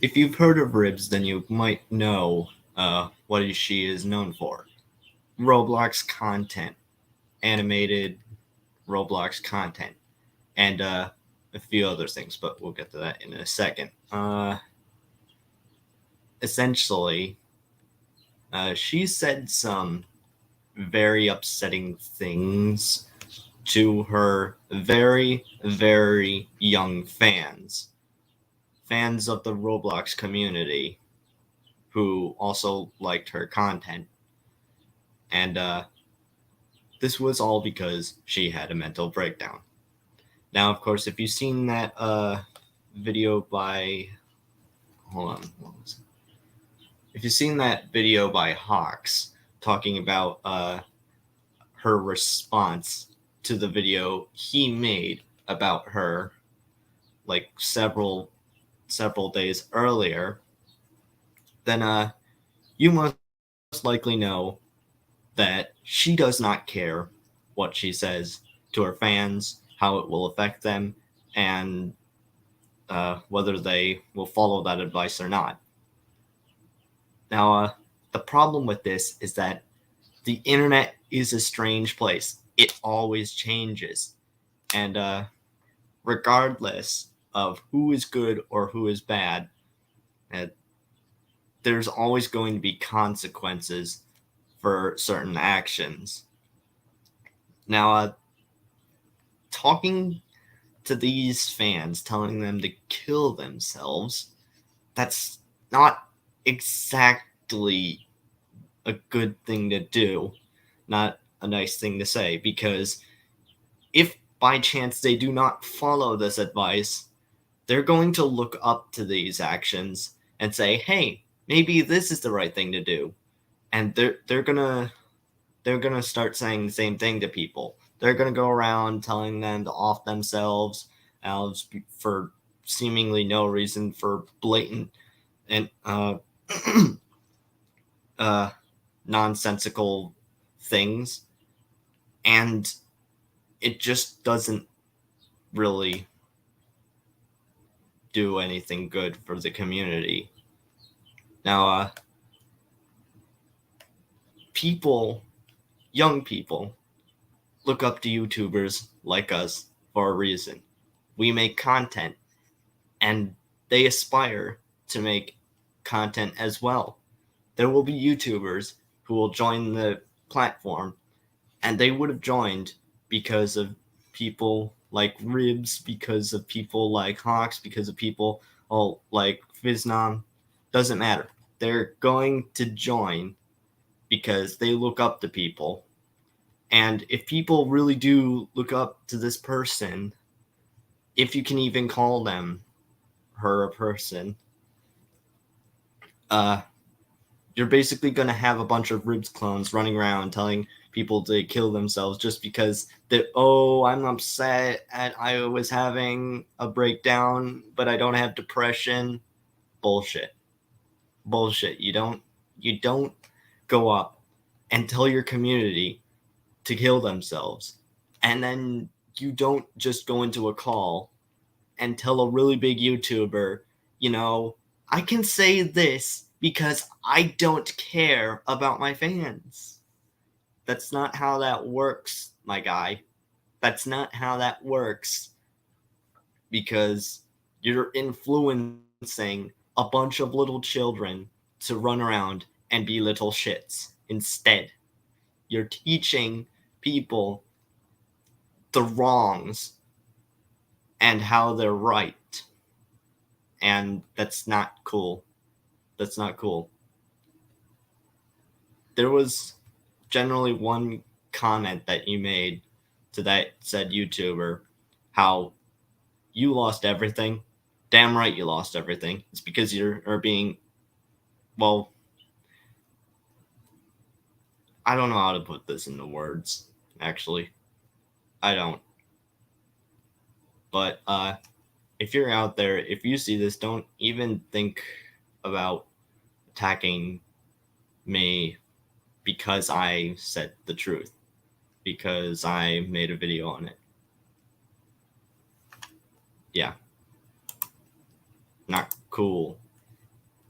If you've heard of Ribs, then you might know what she is known for. Roblox content, animated Roblox content, and a few other things, but we'll get to that in a second. Essentially, she said some very upsetting things to her very, very young fans of the Roblox community who also liked her content. And this was all because she had a mental breakdown. Now, of course, if you've seen that video by. Hold on. What was it? If you've seen that video by Hawks talking about her response to the video he made about her like several days earlier, then you must likely know that she does not care what she says to her fans, how it will affect them, and whether they will follow that advice or not. Now, the problem with this is that the internet is a strange place. It always changes. And regardless of who is good or who is bad, uh, there's always going to be consequences for certain actions. Now, talking to these fans, telling them to kill themselves, that's not exactly a good thing to do, not a nice thing to say, because if by chance they do not follow this advice, they're going to look up to these actions and say, "Hey, maybe this is the right thing to do," and they're gonna start saying the same thing to people. They're gonna go around telling them to off themselves for seemingly no reason, for blatant and uh, nonsensical things, and it just doesn't really do anything good for the community. Now, people, young people, look up to YouTubers like us for a reason. We make content, and they aspire to make content as well. There will be YouTubers who will join the platform, and they would have joined because of people like Ribs, because of people like Hawks, because of people like Fiznom. Doesn't matter. They're going to join because they look up to people. And if people really do look up to this person, if you can even call them her a person, uh, you're basically going to have a bunch of Ribs clones running around telling people to kill themselves just because that, oh, I'm upset and I was having a breakdown, but I don't have depression. Bullshit. Bullshit. You don't go up and tell your community to kill themselves. And then you don't just go into a call and tell a really big YouTuber, you know, I can say this because I don't care about my fans. That's not how that works, my guy. That's not how that works, because you're influencing a bunch of little children to run around and be little shits. Instead, you're teaching people the wrongs and how they're right. And that's not cool. That's not cool. There was generally one comment that you made to that said YouTuber, how you lost everything. Damn right you lost everything. It's because you're being, well, I don't know how to put this into words, actually. I don't. But if you're out there, if you see this, don't even think about attacking me because I said the truth, because I made a video on it. Yeah, not cool.